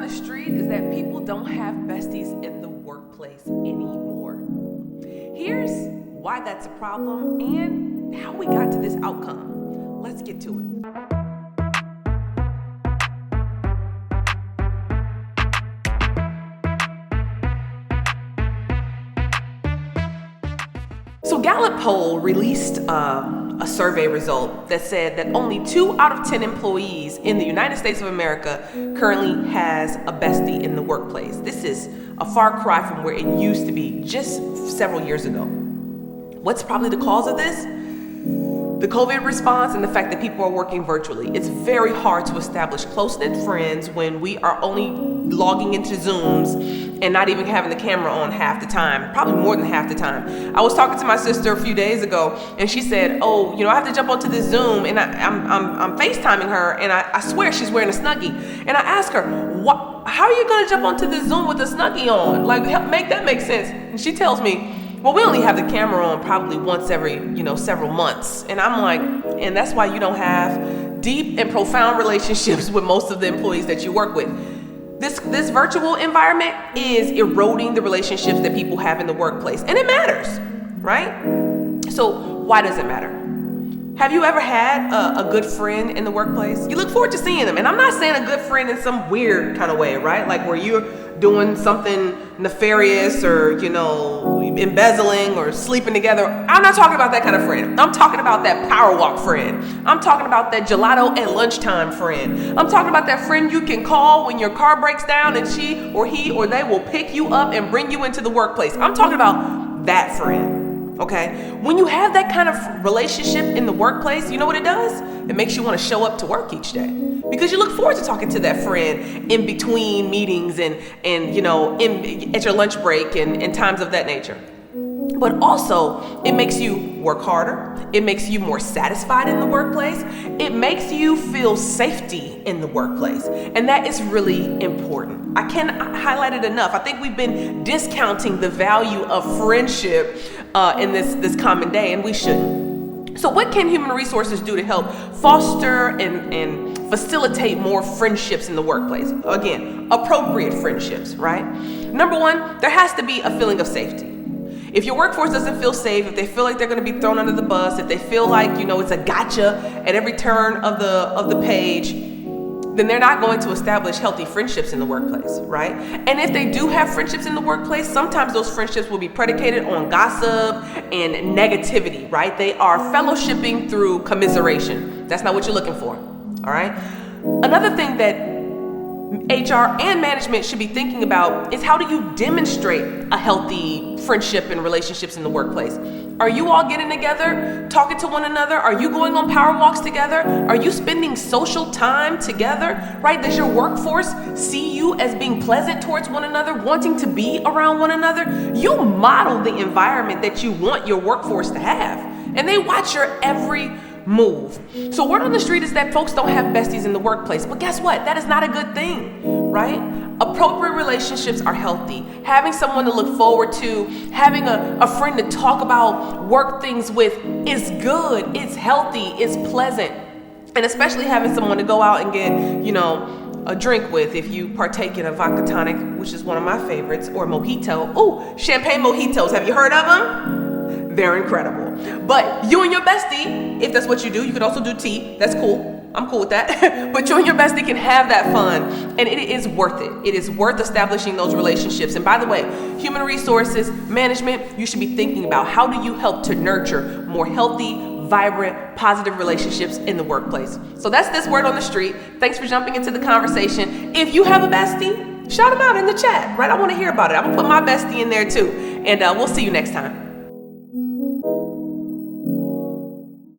the street is that people don't have besties in the workplace anymore. Here's why that's a problem and how we got to this outcome. Let's get to it. So Gallup poll released a survey result that said that only 2 out of 10 employees in the United States of America currently has a bestie in the workplace. This is a far cry from where it used to be just several years ago. What's probably the cause of this? The COVID response and the fact that people are working virtually. It's very hard to establish close-knit friends when we are only logging into Zooms and not even having the camera on half the time, probably more than half the time. I was talking to my sister a few days ago and she said, I have to jump onto this Zoom, and I'm FaceTiming her, and I swear she's wearing a Snuggie. And I asked her, how are you gonna jump onto this Zoom with a Snuggie on? Like, make that make sense. And she tells me, well, we only have the camera on probably once every, several months. And I'm like, and that's why you don't have deep and profound relationships with most of the employees that you work with. This virtual environment is eroding the relationships that people have in the workplace. And it matters, right? So why does it matter? Have you ever had a good friend in the workplace? You look forward to seeing them. And I'm not saying a good friend in some weird kind of way, right? Like where you're doing something nefarious or, embezzling or sleeping together. I'm not talking about that kind of friend. I'm talking about that power walk friend. I'm talking about that gelato at lunchtime friend. I'm talking about that friend you can call when your car breaks down and she or he or they will pick you up and bring you into the workplace. I'm talking about that friend. Okay, when you have that kind of relationship in the workplace, you know what it does? It makes you want to show up to work each day because you look forward to talking to that friend in between meetings and at your lunch break and times of that nature. But also, it makes you work harder. It makes you more satisfied in the workplace. It makes you feel safety in the workplace. And that is really important. I can't highlight it enough. I think we've been discounting the value of friendship in this common day, and we shouldn't. So what can human resources do to help foster and facilitate more friendships in the workplace? Again, appropriate friendships, right? Number one, there has to be a feeling of safety. If your workforce doesn't feel safe, if they feel like they're going to be thrown under the bus, if they feel like, it's a gotcha at every turn of the page, then they're not going to establish healthy friendships in the workplace, right? And if they do have friendships in the workplace, sometimes those friendships will be predicated on gossip and negativity, right? They are fellowshipping through commiseration. That's not what you're looking for, all right? Another thing that HR and management should be thinking about is how do you demonstrate a healthy friendship and relationships in the workplace? Are you all getting together, talking to one another? Are you going on power walks together? Are you spending social time together, right? Does your workforce see you as being pleasant towards one another, wanting to be around one another? You model the environment that you want your workforce to have, and they watch your every move. So word on the street is that folks don't have besties in the workplace, but guess what? That is not a good thing, right? Appropriate relationships are healthy. Having someone to look forward to, having a friend to talk about work things with is good, it's healthy, it's pleasant. And especially having someone to go out and get, a drink with if you partake in a vodka tonic, which is one of my favorites, or mojito. Ooh, champagne mojitos, have you heard of them? They're incredible. But you and your bestie, if that's what you do, you could also do tea. That's cool. I'm cool with that. But you and your bestie can have that fun, and it is worth it. It is worth establishing those relationships. And by the way, human resources management, you should be thinking about how do you help to nurture more healthy, vibrant, positive relationships in the workplace. So that's this word on the street. Thanks for jumping into the conversation. If you have a bestie, shout them out in the chat, right? I want to hear about it. I'm gonna put my bestie in there too. And we'll see you next time.